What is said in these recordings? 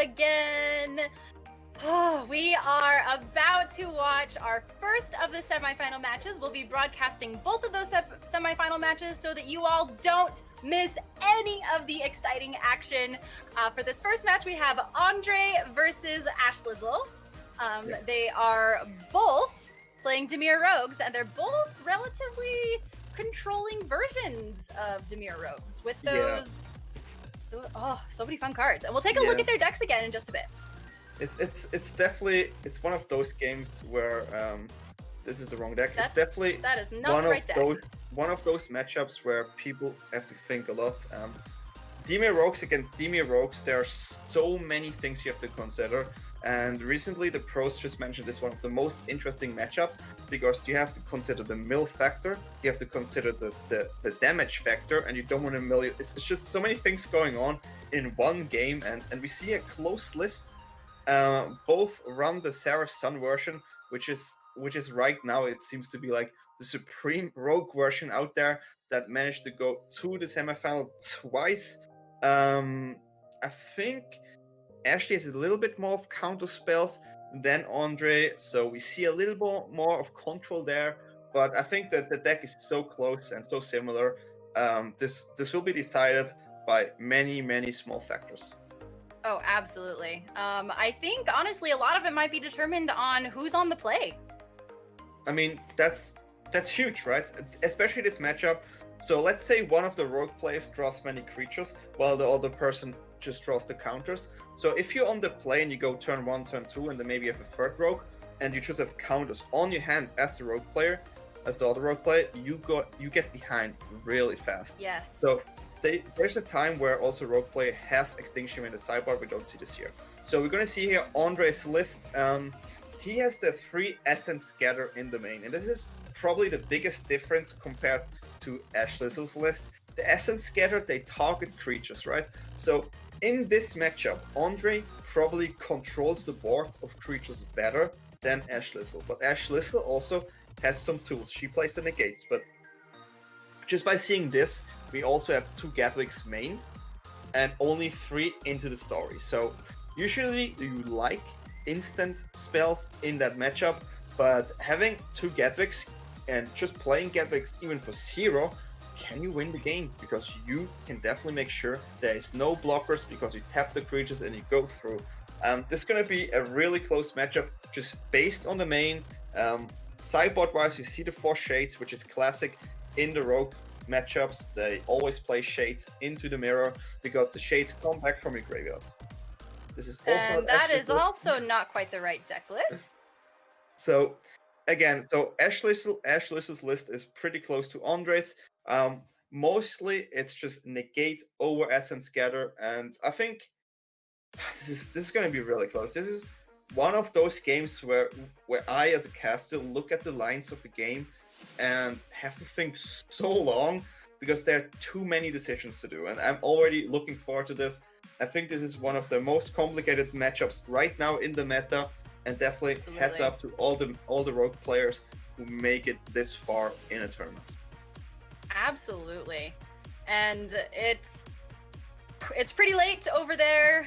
again. Oh, we are about to watch our first of the semifinal matches. We'll be broadcasting both of those semifinal matches so that you all don't miss any of the exciting action. For this first match, we have Ondrej versus Ashlizzlle. They are both playing Dimir Rogues, and they're both relatively controlling versions of Dimir Rogues with those. Oh, so many fun cards. And we'll take a look at their decks again in just a bit. It's definitely one of those games where this is the wrong deck. That is not the right deck. One of those matchups where people have to think a lot. Dimir Rogues against Dimir Rogues, there are so many things you have to consider. And recently the pros just mentioned this one of the most interesting matchup because you have to consider the mill factor, you have to consider the damage factor, and you don't want to mill it. It's just so many things going on in one game, and we see a close list. Both run the Seraph Sun version, which is right now it seems to be like the supreme rogue version out there that managed to go to the semifinal twice. I think Ashley has a little bit more of counter spells than Ondrej, so we see a little more of control there. But I think that the deck is so close and so similar. This will be decided by many small factors. Oh, absolutely. I think, honestly, a lot of it might be determined on who's on the play. I mean, that's huge, right? Especially this matchup. So let's say one of the rogue players draws many creatures, while the other person just draws the counters. So if you're on the play and you go turn 1, turn 2, and then maybe you have a third rogue, and you just have counters on your hand as the rogue player, as the other rogue player, you get behind really fast. Yes. So there's a time where also rogue player have extinction in the sideboard. We don't see this here. So we're going to see here Ondrej's list. He has the 3 Essence Scatter in the main, and this is probably the biggest difference compared to Ashlizzle's list. The Essence Scatter, they target creatures, right? So in this matchup, Ondrej probably controls the board of creatures better than Ashlizzle, but Ashlizzle also has some tools. She plays the negates, but just by seeing this, we also have 2 Gatwick's main and only 3 into the story. So usually you like instant spells in that matchup, but having 2 Gatwicks and just playing Gatwicks even for 0, can you win the game? Because you can definitely make sure there is no blockers because you tap the creatures and you go through. This is going to be a really close matchup just based on the main. Sideboard wise, you see the 4 shades, which is classic in the rogue matchups. They always play shades into the mirror because the shades come back from your graveyard. This is also and that is also not quite the right deck list. So again, Ashlizzle's list is pretty close to Ondrej's. Mostly it's just negate over Essence Scatter, and I think this is going to be really close. This is one of those games where I as a caster look at the lines of the game and have to think so long because there are too many decisions to do, and I'm already looking forward to this. I think this is one of the most complicated matchups right now in the meta, and definitely heads up to all the rogue players who make it this far in a tournament. Absolutely. And it's pretty late over there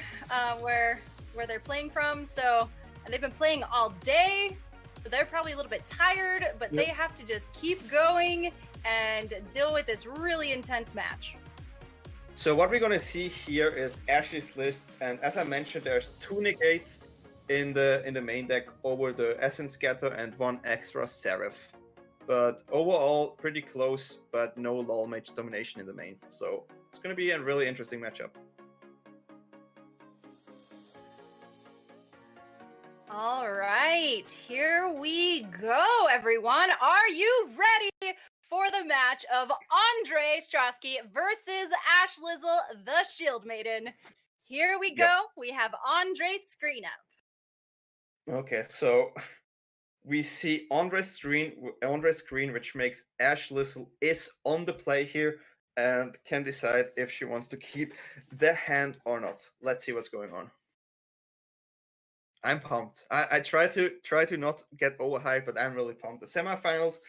where they're playing from, so and they've been playing all day, so they're probably a little bit tired, but they have to just keep going and deal with this really intense match. So what we're going to see here is Ashley's list, and as I mentioned, there's 2 negates in the main deck over the Essence Scatter and 1 extra Seraph. But overall, pretty close, but no Lull Mage domination in the main. So it's going to be a really interesting matchup. All right, here we go, everyone. Are you ready for the match of Ondrejstrasky versus Ashlizzle, the Shield Maiden? Here we go. We have Ondrej's screen up. Okay, so we see Ondrej's screen, which makes Ashlizzle is on the play here and can decide if she wants to keep the hand or not. Let's see what's going on. I'm pumped. I try to not get overhyped, but I'm really pumped. The semifinals,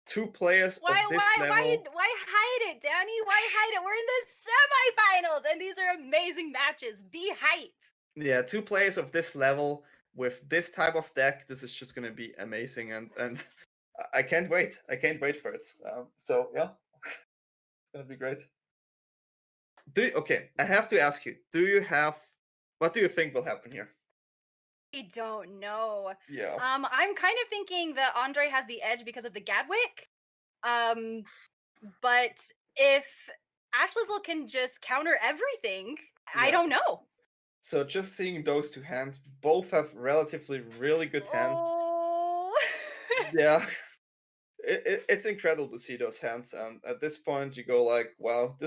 2 players of this level. Why hide it, Danny? Why hide it? We're in the semifinals, and these are amazing matches. Be hype. Yeah, 2 players of this level with this type of deck, this is just gonna be amazing, and I can't wait. I can't wait for it. So yeah, it's gonna be great. Okay, I have to ask you, what do you think will happen here? I don't know. Yeah. I'm kind of thinking that Andre has the edge because of the Gadwick. But if Ashlizzle can just counter everything, I Yeah. don't know. So just seeing those 2 hands, both have relatively really good hands. Oh. Yeah. It's incredible to see those hands, and at this point you go like, wow,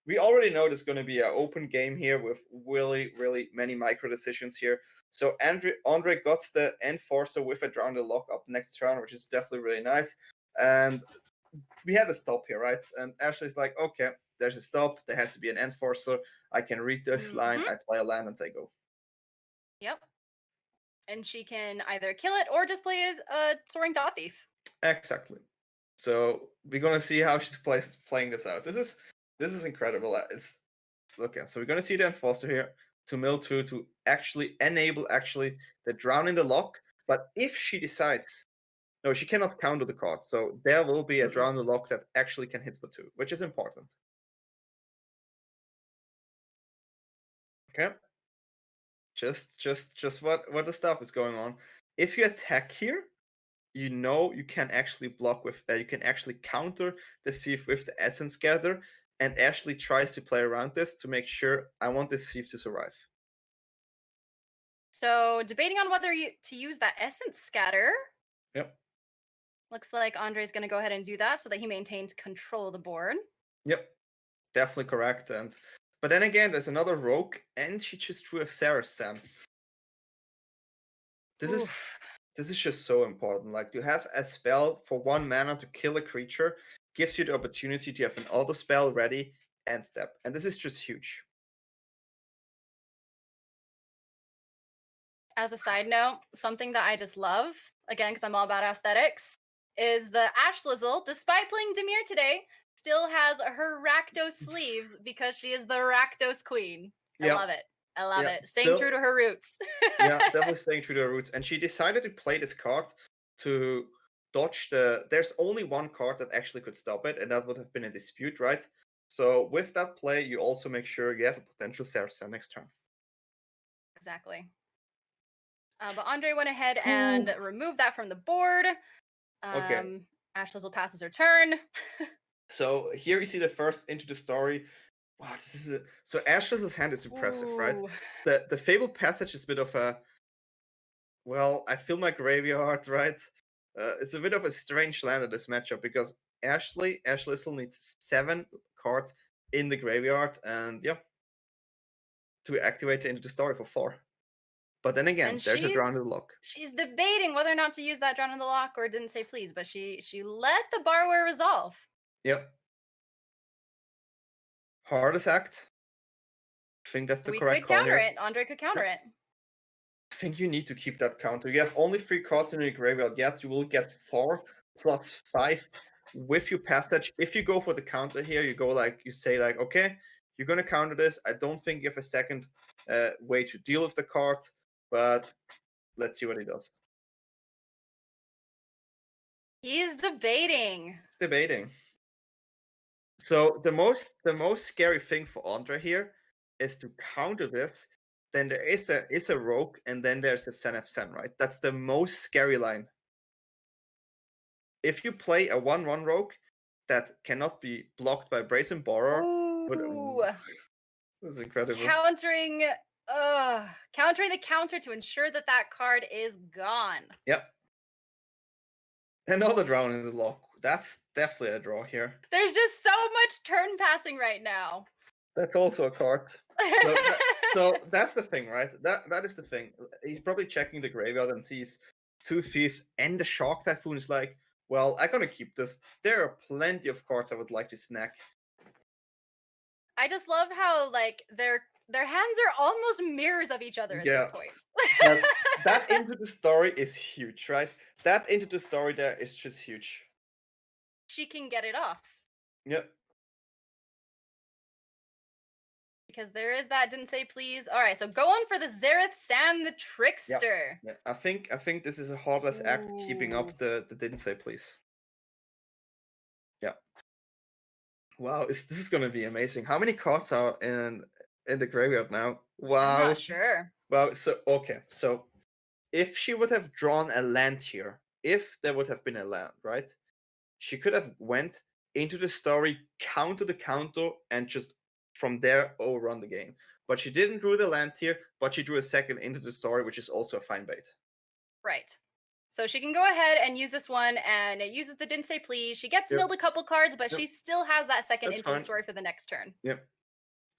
we already know there's going to be an open game here with really, really many micro decisions here. So Andre got the Enforcer with a Drown the Lock up next turn, which is definitely really nice. And we had a stop here, right? And Ashley's like, okay, there's a stop. There has to be an Enforcer. I can read this line. I play a land and say go. Yep. And she can either kill it or just play a Soaring Thought Thief. Exactly. So we're gonna see how she's playing this out. This is incredible. It's okay. So we're gonna see the Enforcer here to mill 2 to actually enable the Drown in the Lock. But if she decides, no, she cannot counter the card. So there will be a Drown in the Lock that actually can hit for 2, which is important. Okay. Just what the stuff is going on. If you attack here, you know you can actually block with you can actually counter the thief with the Essence Gather, and Ashley tries to play around this to make sure I want this thief to survive. So debating on whether to use that Essence Scatter. Yep. Looks like Andre's going to go ahead and do that so that he maintains control of the board. Yep, definitely correct. But then again, there's another rogue, and she just drew a Saracen. This is just so important. Like, to have a spell for 1 mana to kill a creature gives you the opportunity to have an auto spell ready and step, and this is just huge. As a side note, something that I just love, again, because I'm all about aesthetics, is the Ashlizzle, despite playing Dimir today, still has her Rakdos sleeves because she is the Rakdos queen. I love it. I love it. Staying true to her roots. Yeah, definitely staying true to her roots. And she decided to play this card to dodge there's only 1 card that actually could stop it, and that would have been a dispute, right? So with that play, you also make sure you have a potential Saracen next turn. Exactly. But Andre went ahead and removed that from the board. Okay. Ashlizzle passes her turn. So here you see the first Into the Story. Wow, so Ashlizzle's hand is impressive, right? The Fabled Passage is a bit of a, well, I feel my graveyard, right? It's a bit of a strange land in this matchup because Ashlizzle needs 7 cards in the graveyard, and yeah, to activate Into the Story for 4. But then again, there's a Drown in the Lock. She's debating whether or not to use that Drown in the Lock or didn't say please, but she let the borrower resolve. Yep. Hardest act. I think that's the correct call here. We could counter it. Andre could counter it. I think you need to keep that counter. You have only 3 cards in your graveyard. Yet you will get 4 plus 5 with your passage. If you go for the counter here, you say okay, you're gonna counter this. I don't think you have a second way to deal with the card, but let's see what he does. He's debating. He's debating. So the most scary thing for Andre here is to counter this. Then there is a rogue, and then there's a Sen of Sen, right? That's the most scary line. If you play a 1/1 rogue that cannot be blocked by Brazen Borrower, this is incredible. Countering the counter to ensure that card is gone. Yep. Another Drown in the Lock. That's definitely a draw here. There's just so much turn passing right now. That's also a card. So that's the thing, right? That is the thing. He's probably checking the graveyard and sees 2 Thieves and the Shark Typhoon is like, well, I'm gonna keep this. There are plenty of cards I would like to snack. I just love how their hands are almost mirrors of each other at this point. That Into the Story is huge, right? That Into the Story there is just huge. She can get it off. Yep. She because there is that didn't say please. All right, so going for the Xerath San the Trickster. Yeah, I think this is a heartless act keeping Ooh. up the didn't say please. Yeah. Wow, this is gonna be amazing. How many cards are in the graveyard now? Wow. I'm not sure. Well, so okay, so if she would have drawn a land here, if there would have been a land, right? She could have went into the story, counter the counter, and just from there overrun the game. But she didn't draw the land here, but she drew a second into the story, which is also a fine bait. Right. So she can go ahead and use this one, and it uses the didn't say please. She gets milled a couple cards, but she still has that second into the story for the next turn. Yep.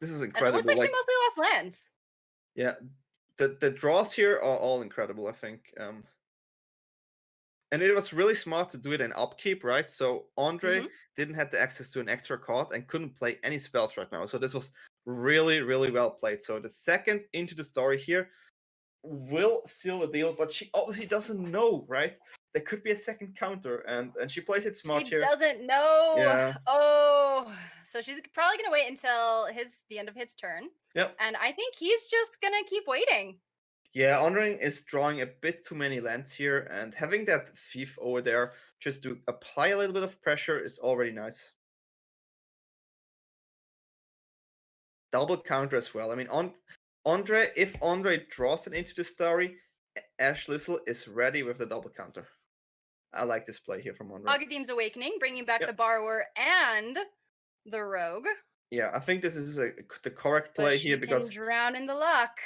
This is And incredible. it looks like she mostly lost lands. Yeah. The draws here are all incredible, I think. And it was really smart to do it in upkeep, right? So Andre didn't have the access to an extra card and couldn't play any spells right now. So this was really, really well played. So the second into the story here will seal the deal, but she obviously doesn't know, right? There could be a second counter, and she plays it smart here. She doesn't know. Yeah. Oh, so she's probably gonna wait until the end of his turn. Yep. And I think he's just gonna keep waiting. Yeah, Ondrej is drawing a bit too many lands here, and having that thief over there just to apply a little bit of pressure is already nice. Double counter as well. I mean, Ondrej, if Ondrej draws it into the story, Ashlizzle is ready with the double counter. I like this play here from Ondrej. Agadeem's Awakening, bringing back the Borrower and the Rogue. Yeah, I think this is the correct play here because she can drown in the luck.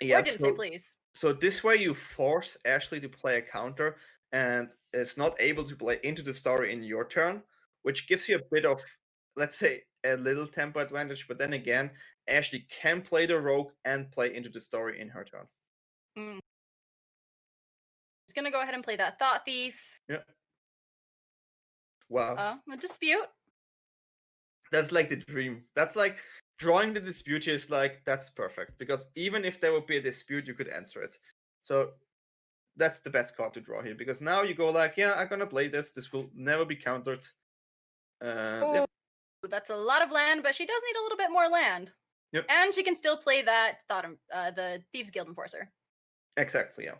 Yeah, or didn't say please. So this way you force Ashley to play a counter and is not able to play into the story in your turn, which gives you a bit of, let's say, a little tempo advantage. But then again, Ashley can play the rogue and play into the story in her turn. He's going to go ahead and play that Thought Thief. Yeah. Wow. A dispute. That's like the dream. That's like drawing the dispute here is like, that's perfect. Because even if there would be a dispute, you could answer it. So that's the best card to draw here. Because now you go like, yeah, I'm going to play this. This will never be countered. That's a lot of land, but she does need a little bit more land. Yep. And she can still play that the Thieves Guild Enforcer. Exactly, yeah.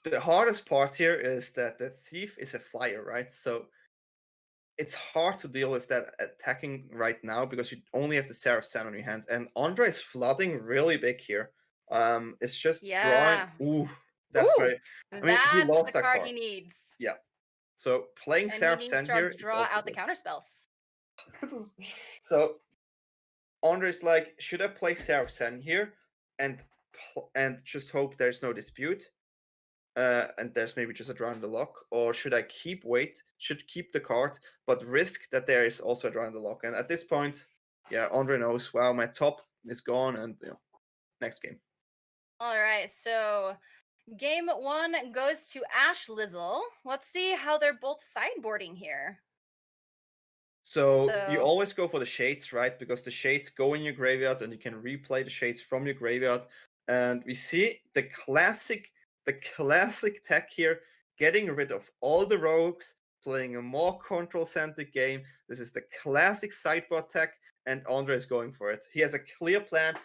The hardest part here is that the Thief is a flyer, right? So it's hard to deal with that attacking right now because you only have the Seraph Sand on your hand. And Ondrej is flooding really big here. It's just drawing. Ooh, that's very. I mean, he lost the that card he needs. Yeah. So playing Seraph Sand here. Draw out the counter spells. So Ondrej's like, should I play Seraph Sand here and just hope there's no dispute? And there's maybe just a draw in the lock, or should I keep the card, but risk that there is also a draw in the lock? And at this point, yeah, Ondrej knows, wow, my top is gone, and next game. All right, so game 1 goes to Ashlizzle. Let's see how they're both sideboarding here. So you always go for the shades, right? Because the shades go in your graveyard, and you can replay the shades from your graveyard. And we see the classic tech here, getting rid of all the rogues, playing a more control-centric game. This is the classic sideboard tech, and Ondrej is going for it. He has a clear plan.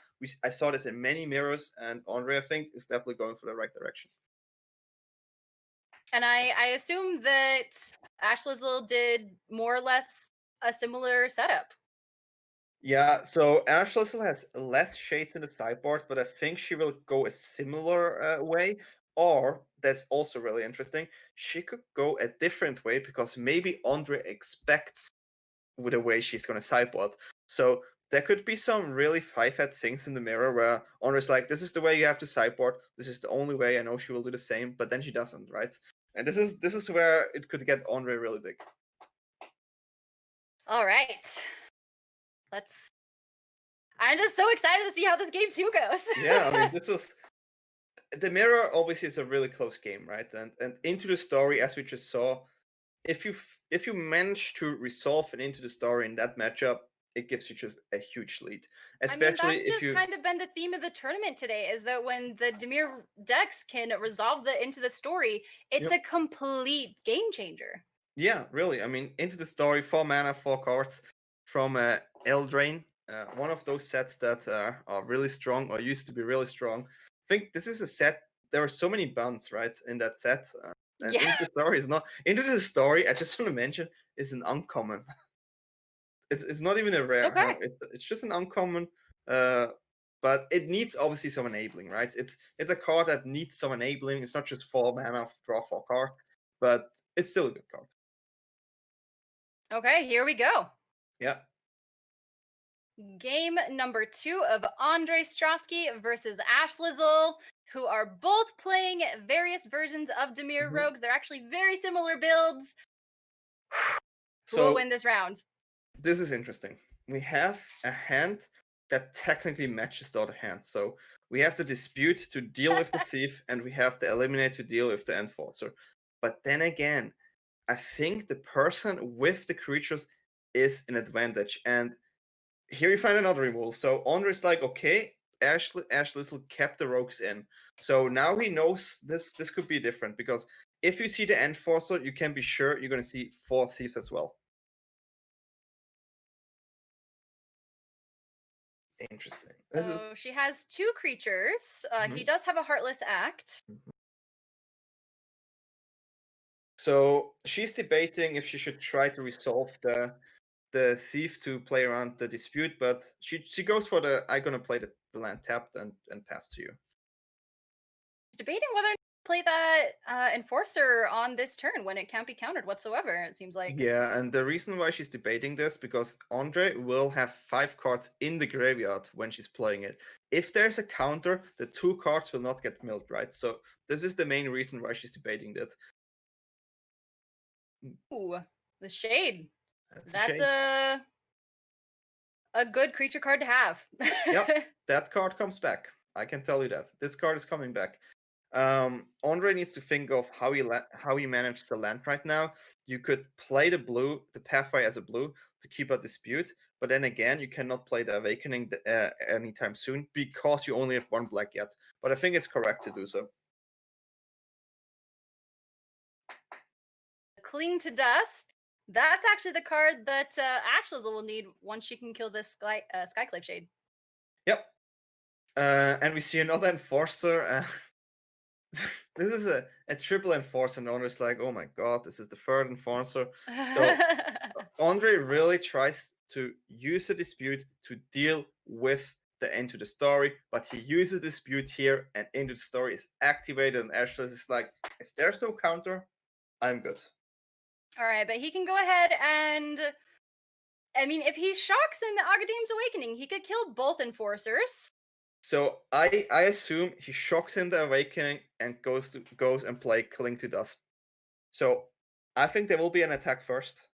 I saw this in many mirrors, and Ondrej, I think, is definitely going for the right direction. And I assume that Ashlizzle did more or less a similar setup. Yeah, so Ashlizzle has less shades in the sideboard, but I think she will go a similar way. Or, that's also really interesting, she could go a different way because maybe Ondrej expects with the way she's going to sideboard. So there could be some really five-head things in the mirror where Ondrej's like, this is the way you have to sideboard. This is the only way. I know she will do the same, but then she doesn't, right? And this is where it could get Ondrej really big. All right. I'm just so excited to see how this game 2 goes. Yeah, I mean, the mirror obviously is a really close game, right? And into the story, as we just saw, if you manage to resolve it into the story in that matchup, it gives you just a huge lead. Especially that's just kind of been the theme of the tournament today, is that when the Dimir decks can resolve into the story, it's a complete game changer. Yeah, really. I mean, into the story, 4 mana, 4 cards from Eldraine. one of those sets that are really strong or used to be really strong. I think this is a set. There are so many buns, right, in that set. And Yeah. Into the Story is not. Into the Story, I just want to mention, is an uncommon. It's not even a rare. Okay. No, it's just an uncommon. But it needs obviously some enabling, right? It's a card that needs some enabling. It's not just 4 mana, draw 4 cards, but it's still a good card. Okay, here we go. Yeah. Game number 2 of ondrejstrasky versus Ashlizzlle, who are both playing various versions of Dimir Rogues. They're actually very similar builds. Who will win this round? This is interesting. We have a hand that technically matches the other hand. So we have the Dispute to deal with the Thief, and we have the Eliminate to deal with the Enforcer. But then again, I think the person with the creatures is an advantage. And here you find another removal. So Ondrej is like, okay, Ashlizzle kept the rogues in. So now he knows this could be different, because if you see the Enforcer, you can be sure you're going to see 4 Thieves as well. Interesting. So she has 2 creatures. He Mhm. does have a Heartless Act. So she's debating if she should try to resolve the Thief to play around the Dispute, but she goes for the I'm gonna play the land tapped and pass to you. He's debating whether to play that Enforcer on this turn when it can't be countered whatsoever, it seems like. Yeah, and the reason why she's debating this, because Ondrej will have 5 cards in the graveyard when she's playing it. If there's a counter, the 2 cards will not get milled, right? So this is the main reason why she's debating that. Ooh, the Shade. That's a good creature card to have. Yep, that card comes back. I can tell you that. This card is coming back. Ondrej needs to think of how he managed the land right now. You could play the Pathway as a blue to keep a Dispute, but then again, you cannot play the Awakening anytime soon because you only have 1 black yet. But I think it's correct to do so. Cling to Dust. That's actually the card that Ashlizzle will need once she can kill this Skyclave Shade. Yep. And we see another Enforcer. This is a triple Enforcer, and Ondrej's like, oh my god, this is the 3rd Enforcer. So Ondrej really tries to use a Dispute to deal with the Into the Story, but he uses Dispute here, and Into the Story is activated, and Ashlizzle is like, if there's no counter, I'm good. All right, but he can go ahead and, I mean, if he shocks in the Agadeem's Awakening, he could kill both Enforcers. So I assume he shocks in the Awakening and goes and play Cling to Dust. So I think there will be an attack first.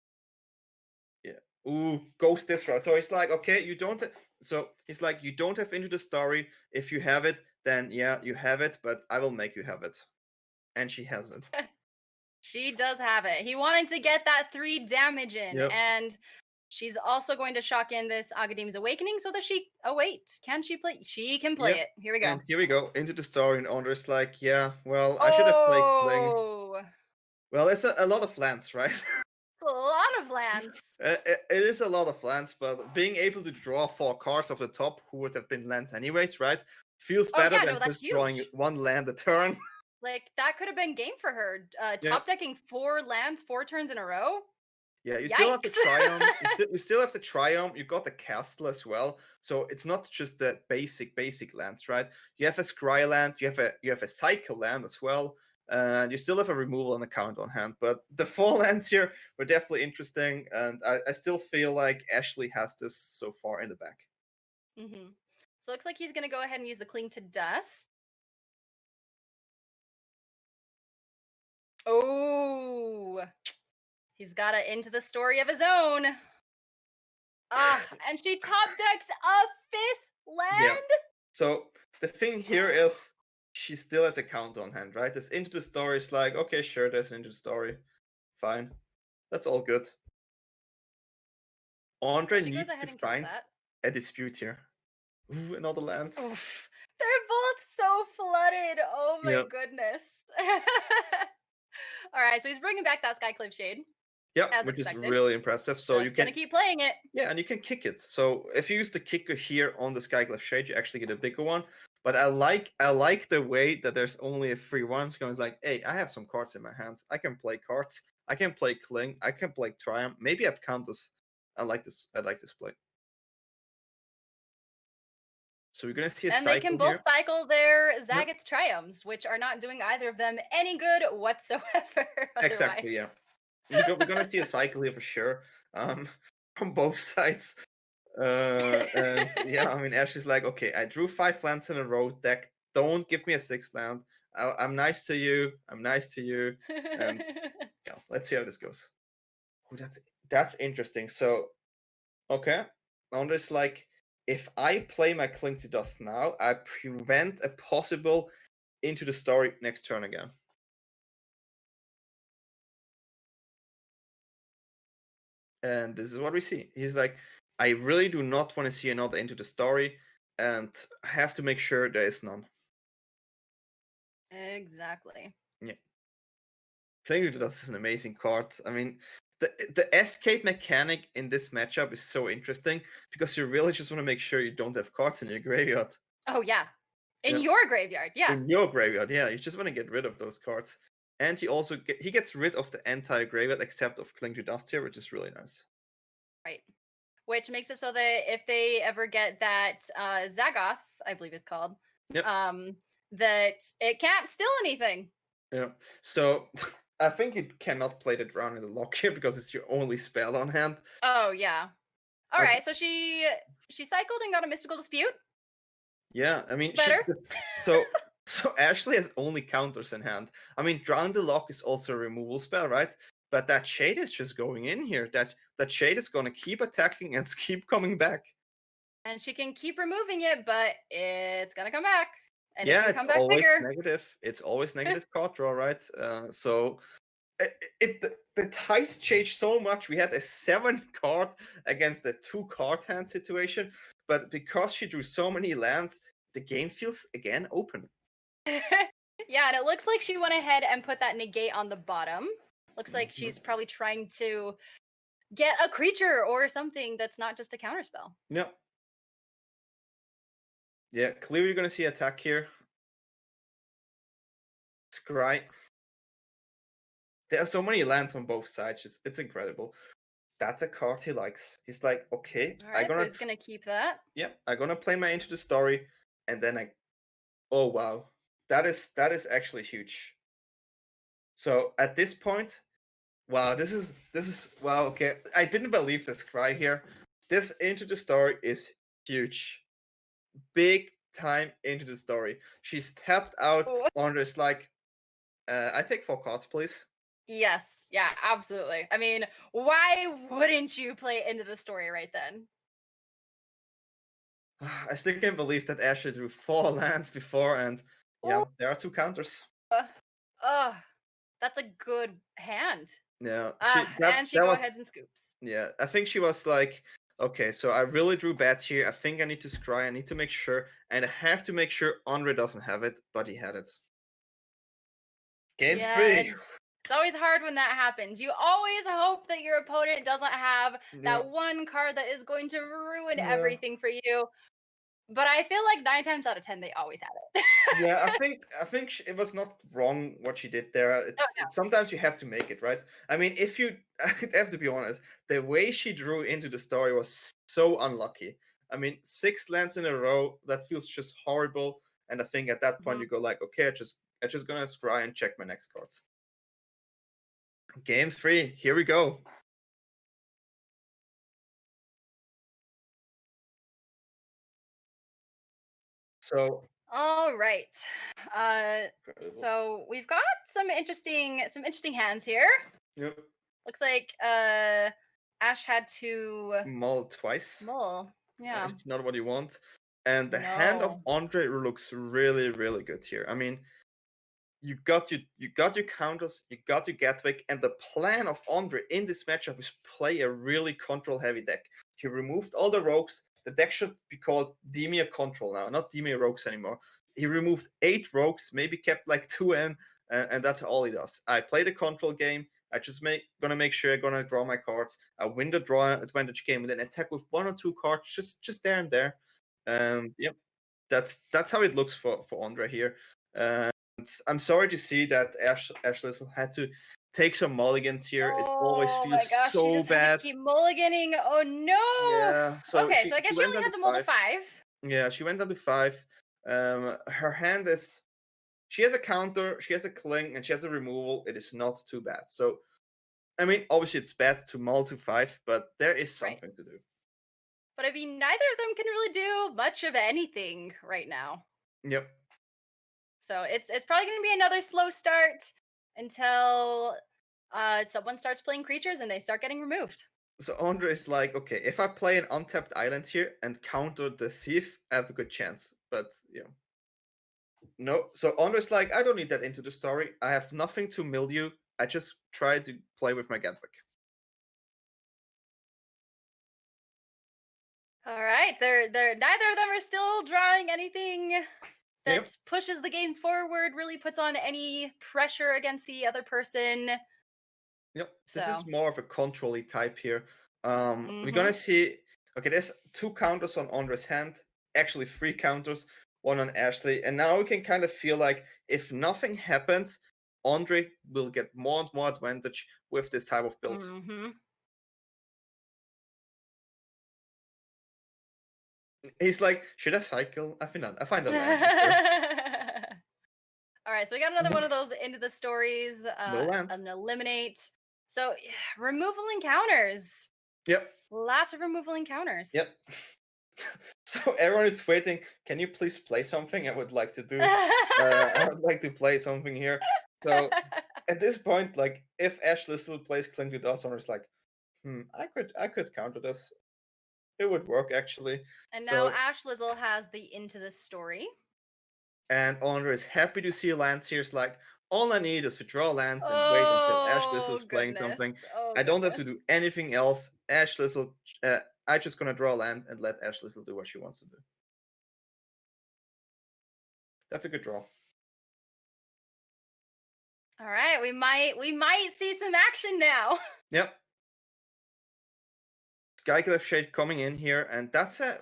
Yeah. Ooh, goes this route. So he's like, okay, you don't. So he's like, you don't have Into the Story. If you have it, then yeah, you have it. But I will make you have it. And she has it. She does have it. He wanted to get that 3 damage in, Yep. and she's also going to shock in this Agadeem's Awakening so that she. Oh wait, can she play? She can play it. Here we go. And here we go, Into the Story, and Ondrej's like, yeah, well, I should have played Cling. Well, it's a lot of lands, right? A lot of lands. It is a lot of lands, but being able to draw 4 cards off the top, who would have been lands anyways, right? Feels better than just drawing 1 land a turn. Like, that could have been game for her. Top decking 4 lands 4 turns in a row. Yeah, you still have the Triumph. You still have the Triumph. You got the Castle as well. So it's not just the basic lands, right? You have a Scry land. You have a Cycle land as well. And you still have a removal and a count on hand. But the 4 lands here were definitely interesting. And I still feel like Ashley has this so far in the back. Mm-hmm. So it looks like he's going to go ahead and use the Cling to Dust. Oh, he's got it Into the Story of his own. And she top decks a 5th land? Yeah. So the thing here is she still has a count on hand, right? This Into the Story is like, okay, sure, there's Into the Story. Fine. That's all good. Ondrej needs to find a Dispute here. Ooh, another land. Oof. They're both so flooded. Oh my goodness. All right, so he's bringing back that Skyclave Shade. Yeah, As which is expected. really impressive. So you Just can gonna keep playing it. Yeah, and you can kick it. So if you use the kicker here on the Skyglyph Shade, you actually get a bigger one. But I like the way that there's only a free one. So it's like, hey, I have some cards in my hands. I can play cards. I can play Kling. I can play Triumph. Maybe I have counters. I like this play. So we're gonna see a And cycle they can both here. cycle their Zagoth Triumphs, which are not doing either of them any good whatsoever. Exactly, yeah. We're gonna see a cycle here for sure. From both sides. And yeah, I mean, Ash is like, okay, I drew 5 lands in a row. Deck, don't give me a 6th land. I'm nice to you. I'm nice to you. And yeah, let's see how this goes. Oh, that's interesting. So, okay, Andre's like, if I play my Cling to Dust now, I prevent a possible Into the Story next turn again. And this is what we see. He's like, I really do not want to see another Into the Story, and I have to make sure there is none. Exactly. Yeah. Cling to Dust is an amazing card. I mean, the escape mechanic in this matchup is so interesting because you really just want to make sure you don't have cards in your graveyard. Oh yeah. In your graveyard, yeah. In your graveyard, yeah. You just want to get rid of those cards. And he also he gets rid of the entire graveyard except of Cling to Dust here, which is really nice. Right. Which makes it so that if they ever get that Zagoth, I believe it's called, Yep. that it can't steal anything. Yeah. So I think you cannot play the Drown in the Lock here because it's your only spell on hand. Oh yeah. All Okay. right, so she cycled and got a Mystical Dispute. Yeah, I mean, It's better. So Ashlizzlle has only counters in hand. I mean, Drown the Lock is also a removal spell, right? But that Shade is just going in here. That Shade is going to keep attacking and keep coming back. And she can keep removing it, but it's going to come back. And yeah, it can it's come back always bigger. negative. It's always negative card draw, right? So the tides changed so much. We had a 7-card against a 2-card hand situation, but because she drew so many lands, the game feels again open. Yeah, and it looks like she went ahead and put that negate on the bottom. Looks like she's probably trying to get a creature or something that's not just a counterspell. Yeah. Yeah, clearly you're going to see attack here. Scry. There are so many lands on both sides. It's incredible. That's a card he likes. He's like, okay, All right, so he's going to keep that. Yeah, I'm going to play my Into the Story, and then oh wow. That is actually huge. So at this point, wow, this is wow, okay. I didn't believe this cry here. This Into the Story is huge. Big time Into the Story. She's tapped out. Andre's like, I take 4 costs, please. Yes, yeah, absolutely. I mean, why wouldn't you play Into the Story right then? I still can't believe that Ashley drew 4 lands before, and yeah, there are 2 counters. That's a good hand. Yeah, and she goes ahead and scoops. Yeah, I think she was like, okay, so I really drew bad here. I think I need to scry. I need to make sure, and I have to make sure Andre doesn't have it, but he had it. Game 3. It's always hard when that happens. You always hope that your opponent doesn't have that one card that is going to ruin everything for you. But I feel like 9 times out of 10, they always have it. Yeah, I think it was not wrong what she did there. Sometimes you have to make it, right? I mean, I have to be honest, the way she drew Into the Story was so unlucky. I mean, 6 lands in a row, that feels just horrible. And I think at that point you go like, okay, I just gonna scry and check my next cards. Game 3, here we go. So all right. So we've got some interesting hands here. Yep. Looks like Ash had to mull twice. Yeah. It's not what you want. And the hand of Andre looks really, really good here. I mean, you got your counters, you got your Gatwick, and the plan of Andre in this matchup is play a really control-heavy deck. He removed all the rogues. The deck should be called Demia Control now, not Demia Rogues anymore. He removed 8 rogues, maybe kept like 2 in, and that's all he does. I play the control game. I just gonna make sure I'm gonna draw my cards. I win the draw advantage game and then attack with 1 or 2 cards just there and there. And yep, that's how it looks for Ondrej here. And I'm sorry to see that Ashlizzlle had to take some mulligans here. It always Oh feels my gosh, she so just had bad. to keep mulliganing. Oh no. Yeah. So Okay, so I guess she went only down had to mull to 5. 5. Yeah, she went down to 5. Her hand is. She has a counter, she has a cling, and she has a removal. It is not too bad. So, I mean, obviously it's bad to mull to 5, but there is something to do. But I mean, neither of them can really do much of anything right now. Yep. So it's probably going to be another slow start until someone starts playing creatures and they start getting removed. So Ondrej is like, okay, if I play an untapped island here and counter the thief, I have a good chance. But yeah. No. So Ondrej's like, I don't need that into the story. I have nothing to mill you. I just try to play with my Gatwick. All right, they're neither of them are still drawing anything that pushes the game forward, really puts on any pressure against the other person. Yep. This is more of a control-y type here. We're Mm-hmm. gonna see. Okay, there's 2 counters on Ondrej's hand. Actually, 3 counters. 1 on Ashlizzlle, and now we can kind of feel like if nothing happens, Ondrej will get more and more advantage with this type of build. Mm-hmm. He's like, should I cycle? I find a land. All right, so we got another one of those into the stories. No land. An eliminate. So removal encounters. Yep. Lots of removal encounters. Yep. So everyone is waiting. Can you please play something? I would like to do. I would like to play something here. So at this point, like if Ashlizzlle plays Cling to Dust, Ondrej's like, I could counter this. It would work actually. And now Ashlizzlle has the into the story. And Ondrej is happy to see lands here. It's like, all I need is to draw lands and wait until Ashlizzlle is playing something. I don't have to do anything else. Ashlizzlle, I'm just gonna draw land and let Ashlizzlle do what she wants to do. That's a good draw. All right, we might see some action now. Yep. Skyclef Shade coming in here, and that's a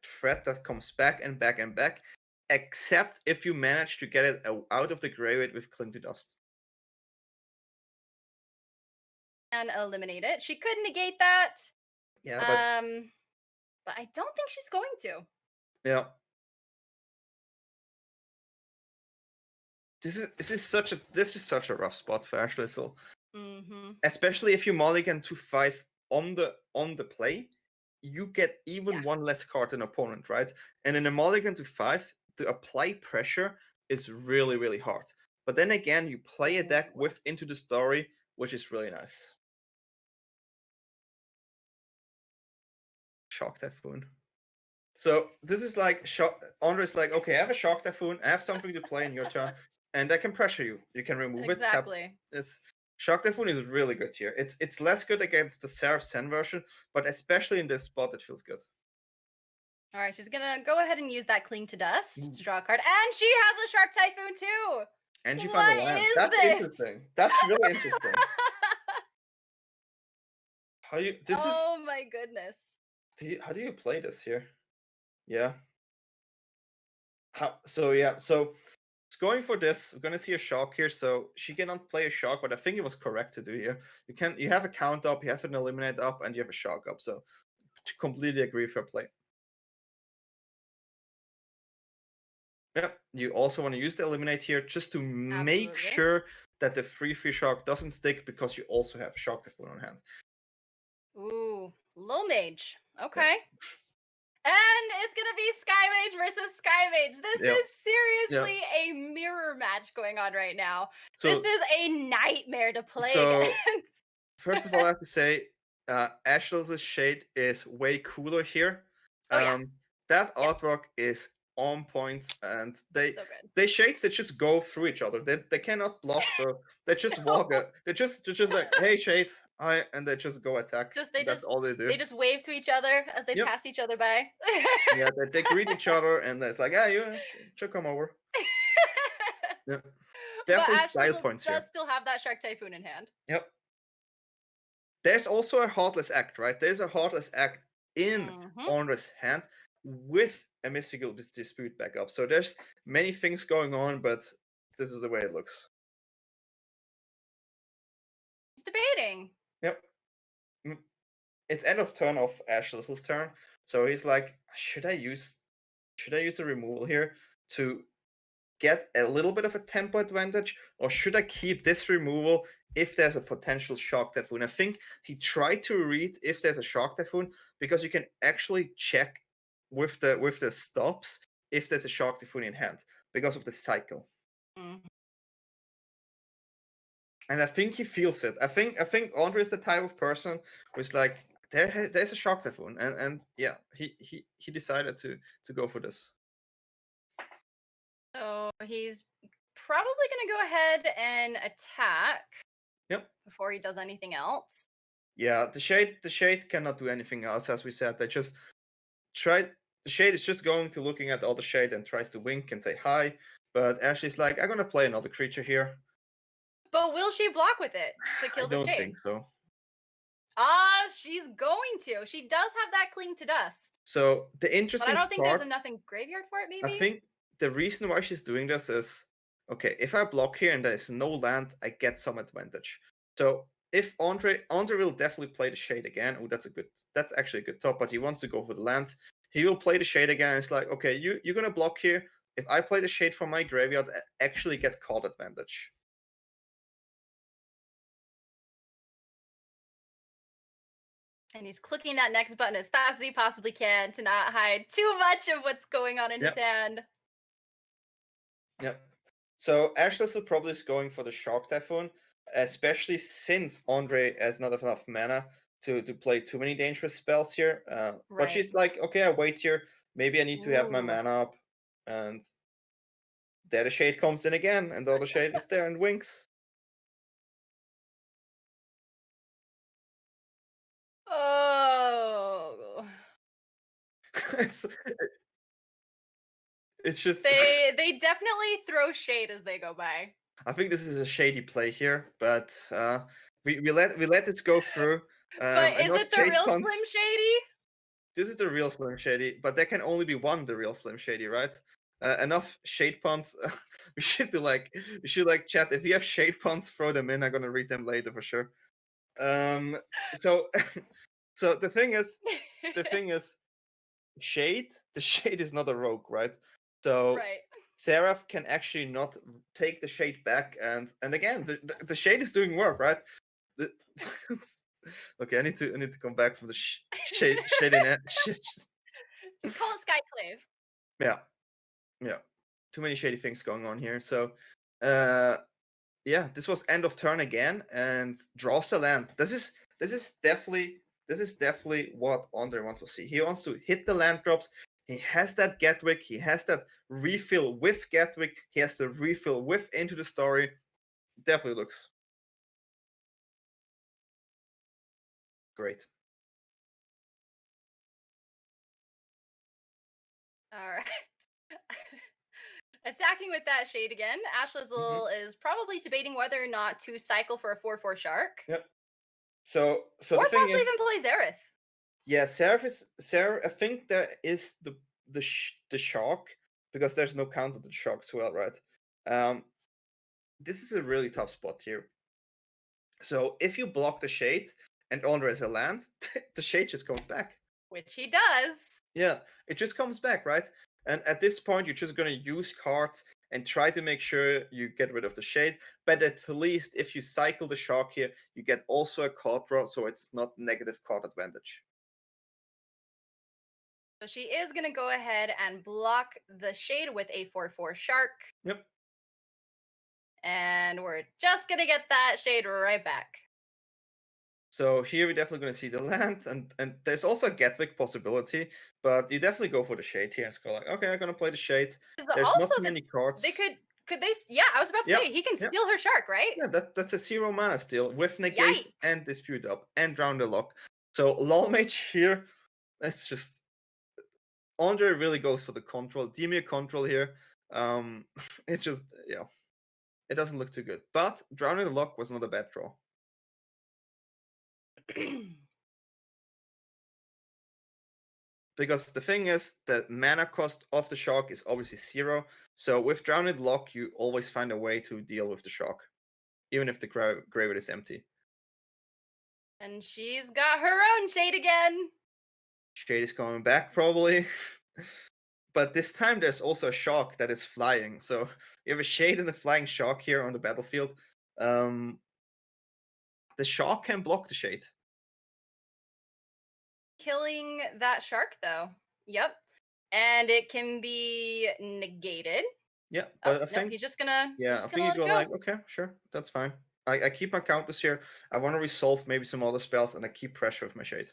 threat that comes back and back and back, except if you manage to get it out of the graveyard with Cling to Dust. And eliminate it. She could negate that. Yeah, but I don't think she's going to. Yeah. This is such a rough spot for Ashlizzlle. Mm-hmm. Especially if you mulligan to 5 on the play, you get even 1 less card than opponent, right? And in a mulligan to 5, to apply pressure is really, really hard. But then again, you play a deck with Into the Story, which is really nice. Shock Typhoon. So this is like Ondrej's like, okay, I have a Shock Typhoon, I have something to play in your turn, and I can pressure you. You can remove it. Exactly. Shock Typhoon is really good here. It's less good against the Seraph Sen version, but especially in this spot, it feels good. All right, she's gonna go ahead and use that Cling to Dust to draw a card, and she has a Shark Typhoon too. And she found a land. That's interesting. That's really interesting. Oh my goodness. How do you play this here? Yeah. So it's going for this. We're gonna see a shock here. So she cannot play a shock, but I think it was correct to do here. You have a count up, you have an eliminate up, and you have a shock up. So completely agree with her play. Yep. You also want to use the eliminate here just to make sure that the 3/3 shock doesn't stick, because you also have a Shock Typhoon on hand. Ooh, low mage. Okay. And it's gonna be Sky Mage versus Sky Mage. This is seriously a mirror match going on right now. So, this is a nightmare to play against. First of all, I have to say, Ashlizzle's Shade is way cooler here. That artwork is on point, and they shades that just go through each other. They cannot block, so they just walk it. They're just like, hey Shade, hi, and they just go attack. That's all they do. They just wave to each other as they pass each other by. Yeah, they greet each other, and it's like, you should come over. definitely but style Ashlizzlle points does here. still have that Shark Typhoon in hand. Yep. There's also a Heartless Act, right? There's a Heartless Act in Ondrej's hand with a Mystical Dispute backup. So there's many things going on, but this is the way it looks. He's debating. Yep. It's end of turn of Ashlizzle's turn. So he's like, should I use the removal here to get a little bit of a tempo advantage, or should I keep this removal if there's a potential Shock Typhoon? I think he tried to read if there's a Shock Typhoon, because you can actually check with the stops if there's a Shock Typhoon in hand because of the cycle. And I think he feels it. I think Ondrej is the type of person who's like, there's a Shock Typhoon, and yeah, he decided to go for this. So he's probably going to go ahead and attack. Yep. Before he does anything else. Yeah, the shade cannot do anything else, as we said. They just tried. The shade is just going to looking at all the shade and tries to wink and say hi. But Ashley's like, I'm gonna play another creature here. But will she block with it to kill the shade? I don't think so. She's going to. She does have that Cling to Dust. So the interesting But I don't think part, there's enough in graveyard for it, maybe? I think the reason why she's doing this is, okay, if I block here and there's no land, I get some advantage. So if Ondrej will definitely play the shade again. Oh, that's actually a good top, but he wants to go for the lands. He will play the shade again. It's like, okay, you're gonna block here. If I play the shade from my graveyard, I actually get card advantage. And he's clicking that next button as fast as he possibly can to not hide too much of what's going on in his hand. Yep. So Ashlizzle probably is going for the Shock Typhoon, especially since Ondrej has not enough mana to play too many dangerous spells here. But she's like, okay, I wait here. Maybe I need to have my mana up. And there the shade comes in again, and the other shade is there and winks. Oh. It's just they definitely throw shade as they go by. I think this is a shady play here, but we let this go through. But is it the real Slim Shady? This is the real Slim Shady, but there can only be one the real Slim Shady, right? Enough shade puns. we should chat. If you have shade puns, throw them in. I'm gonna read them later for sure. So the thing is, shade. The shade is not a rogue, right? So Seraph can actually not take the shade back, and again, the shade is doing work, right? Okay, I need to come back from the shade in it. Just call it Skyclave. Yeah. Too many shady things going on here. So, yeah, this was end of turn again, and draws the land. This is definitely what Ondrej wants to see. He wants to hit the land drops. He has that Gatwick. He has that refill with Gatwick. He has the refill with Into the Story. Definitely looks great. All right. Attacking with that shade again. Ashlizzle is probably debating whether or not to cycle for a 4/4 Shark. Yep. So or the thing possibly is, even play Xerath. Yeah, Seraph. I think that is the shock, because there's no counter to the shock as well, right? This is a really tough spot here. So if you block the shade and Ondrej has a land, the shade just comes back. Which he does. Yeah, it just comes back, right? And at this point, you're just going to use cards and try to make sure you get rid of the shade. But at least if you cycle the shock here, you get also a card draw, so it's not negative card advantage. So she is going to go ahead and block the shade with a 4/4 Shark. Yep. And we're just going to get that shade right back. So here we're definitely going to see the land, and there's also a Gatwick possibility, but you definitely go for the shade here. It's like, okay, I'm going to play the shade. There's also not many cards. They could they? Yeah, I was about to say he can steal her Shark, right? Yeah, that's a 0 mana steal with negate and dispute up and round the lock. So Lol Mage here, that's just Ondrej really goes for the control. Give me a control here. It just it doesn't look too good. But Drowning the Lock was not a bad draw. Because the thing is, the mana cost of the shock is obviously 0. So with Drowned Lock, you always find a way to deal with the shock, even if the graveyard is empty. And she's got her own shade again. Shade is coming back, probably. But this time there's also a shock that is flying. So you have a shade and a flying shock here on the battlefield. The shock can block the shade. Killing that shark, though. Yep. And it can be negated. Yeah, but I think nope, he's just gonna. yeah, He's just I think gonna you let go it like, okay, sure, that's fine. I keep my counters here. I want to resolve maybe some other spells, and I keep pressure with my shade.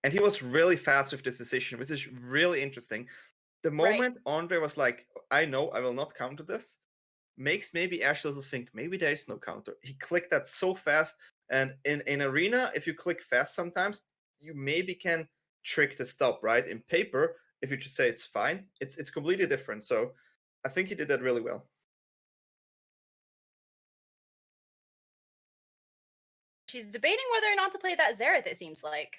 And he was really fast with this decision, which is really interesting. The moment Andre was like, I know I will not counter this, makes maybe Ashlizzlle think maybe there is no counter. He clicked that so fast. And in Arena, if you click fast sometimes, you maybe can trick the stop, right? In paper, if you just say it's fine, it's completely different. So I think he did that really well. She's debating whether or not to play that Xerath, it seems like.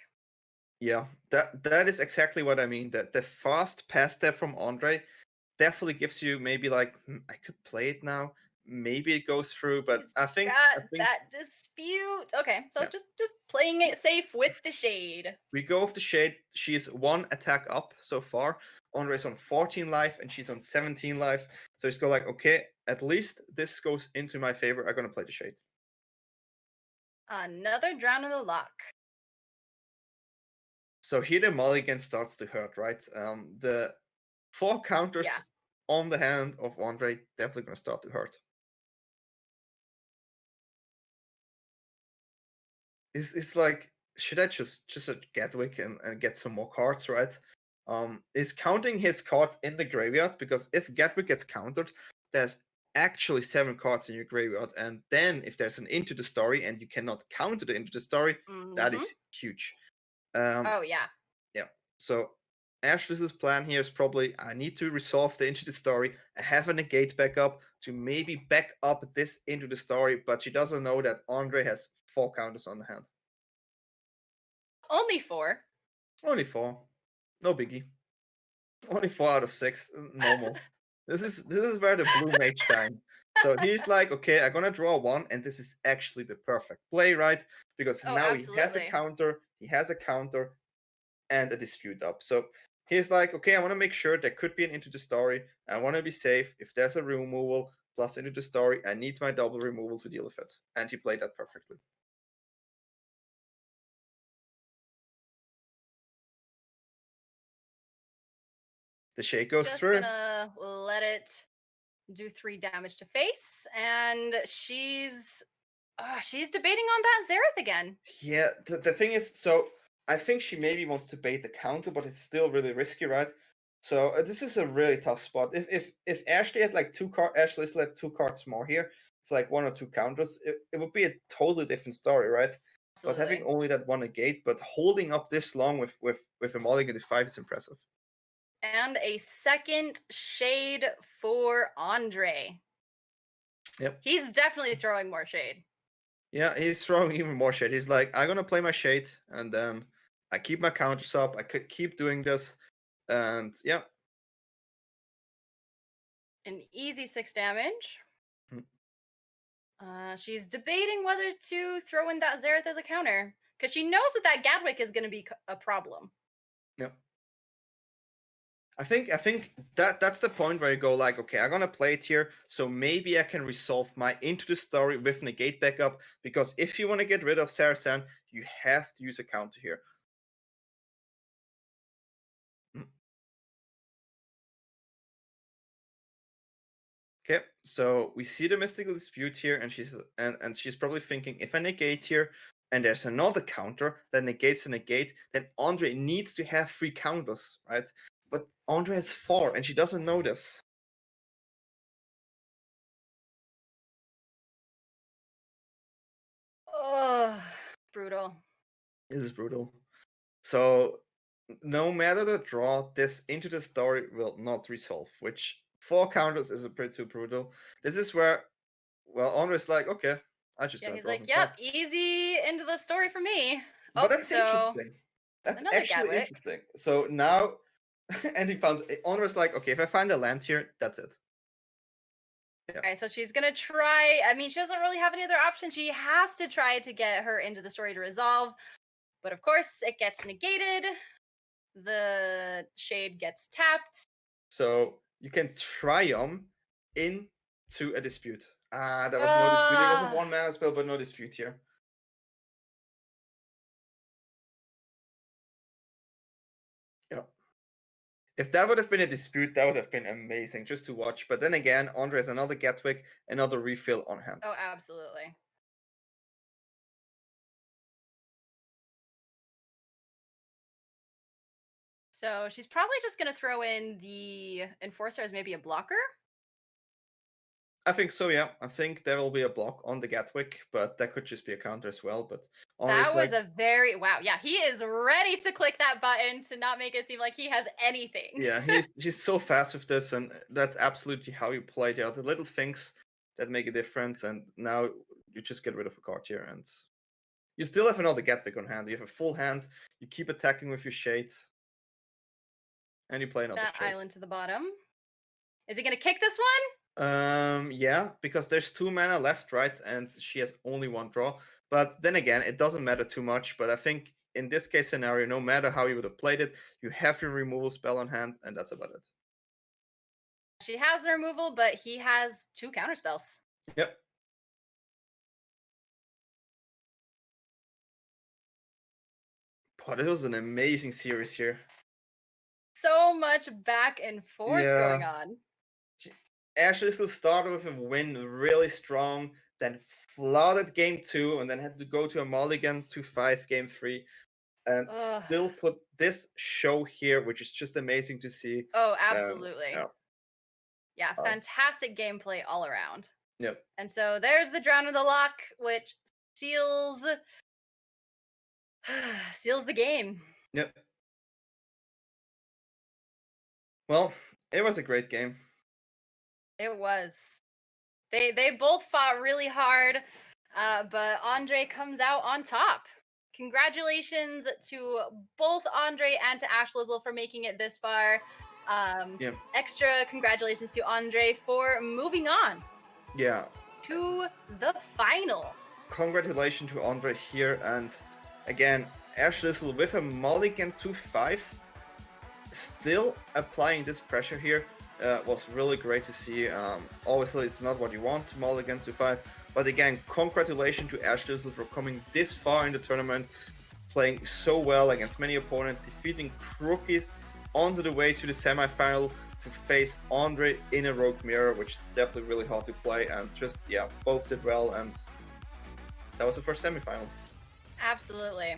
Yeah, that is exactly what I mean. That the fast pass step from Andre definitely gives you maybe like, I could play it now. Maybe it goes through, but He's I think that dispute. Okay, so yeah. just playing it safe with the shade. We go with the shade. She's 1 attack up so far. Andre's on 14 life and she's on 17 life. So just go like, okay, at least this goes into my favor. I'm gonna play the shade. Another Drown in the Lock. So here the mulligan starts to hurt, right? The 4 counters on the hand of Andre definitely gonna start to hurt. It's like, should I just a Gatwick and get some more cards, right? Is counting his cards in the graveyard, because if Gatwick gets countered, there's actually 7 cards in your graveyard, and then if there's an Into the Story and you cannot counter the Into the Story, that is huge. Oh yeah. Yeah. So Ashlizzle's plan here is probably, I need to resolve the Into the Story. I have a negate backup to maybe back up this Into the Story, but she doesn't know that Andre has 4 counters on the hand. Only 4. Only 4. No biggie. Only 4 out of 6. Normal. This is where the blue mage shine. So he's like, okay, I'm gonna draw 1, and this is actually the perfect play, right? Because now absolutely. he has a counter, and a dispute up. So he's like, okay, I want to make sure there could be an Into the Story. I want to be safe. If there's a removal plus Into the Story, I need my double removal to deal with it. And he played that perfectly. The shade goes through. Just gonna let it do 3 damage to face, and she's debating on that Xerath again. Yeah, the thing is, so I think she maybe wants to bait the counter, but it's still really risky, right? So this is a really tough spot. If Ashley had like 2 cards, Ashlizzle had 2 cards more here, with like 1 or 2 counters, it would be a totally different story, right? Absolutely. But having only that 1 negate, but holding up this long with a mulligan to 5 is impressive. And a second shade for Andre. Yep. He's definitely throwing more shade. Yeah, he's throwing even more shade. He's like, I'm gonna play my shade, and then I keep my counters up. I could keep doing this, and yeah. An easy 6 damage. She's debating whether to throw in that Xerath as a counter, because she knows that Gatwick is going to be a problem. Yep. I think that's the point where you go like, okay, I'm gonna play it here, so maybe I can resolve my Into the Story with negate backup, because if you want to get rid of Sarasan, you have to use a counter here. Okay, so we see the mystical dispute here, and she's probably thinking, if I negate here and there's another counter that negates a negate, then Andre needs to have 3 counters, right? But Andre has 4, and she doesn't know this. Oh, brutal. This is brutal. So no matter the draw, this Into the Story will not resolve, which 4 counters is a pretty too brutal. This is where, well, Ondrej's like, okay, I just Yeah, gotta he's draw like, from yep, top. easy into the story for me. But Oh, that's so interesting. That's another actually Gatwick. interesting. So now, and he found, Ondrej's like, okay, if I find a land here, that's it. Yeah. All right, so she's gonna try. I mean, she doesn't really have any other option. She has to try to get her into the story to resolve. But of course, it gets negated. The shade gets tapped. So you can triumph into a dispute. That was no dispute. It was a 1 mana spell, but no dispute here. Yeah. If that would have been a dispute, that would have been amazing just to watch. But then again, Ondrej has another Gatwick, another refill on hand. Oh, absolutely. So she's probably just going to throw in the Enforcer as maybe a blocker. I think so, yeah. I think there will be a block on the Gatwick, but that could just be a counter as well. But that was a very, wow. Yeah, he is ready to click that button to not make it seem like he has anything. Yeah, he's so fast with this, and that's absolutely how you play. There are the little things that make a difference, and now you just get rid of a card here, and you still have another Gatwick on hand. You have a full hand, you keep attacking with your shade, and you play another that shade. island to the bottom. Is he going to kick this one? Yeah, because there's 2 mana left, right? And she has only 1 draw. But then again, it doesn't matter too much. But I think in this case scenario, no matter how you would have played it, you have your removal spell on hand, and that's about it. She has the removal, but he has 2 counter spells. Yep. But it was an amazing series here. So much back and forth going on. Ashlizzlle started with a win really strong, then flooded game 2, and then had to go to a mulligan to 5 game 3, and still put this show here, which is just amazing to see. Oh, absolutely. Yeah, fantastic gameplay all around. Yep. And so there's the Drown of the Lock, which seals the game. Yep. Well, it was a great game. It was. They both fought really hard, but Ondrej comes out on top. Congratulations to both Ondrej and to Ashlizzle for making it this far. Extra congratulations to Ondrej for moving on. Yeah. To the final. Congratulations to Ondrej here, and again, Ashlizzle with a mulligan to 5, still applying this pressure here. Was really great to see. Obviously, it's not what you want, mulligans to 5. But again, congratulations to Ashlizzle for coming this far in the tournament, playing so well against many opponents, defeating Crookies onto the way to the semifinal to face Ondrej in a Rogue Mirror, which is definitely really hard to play. And just, yeah, both did well. And that was the first semifinal. Absolutely.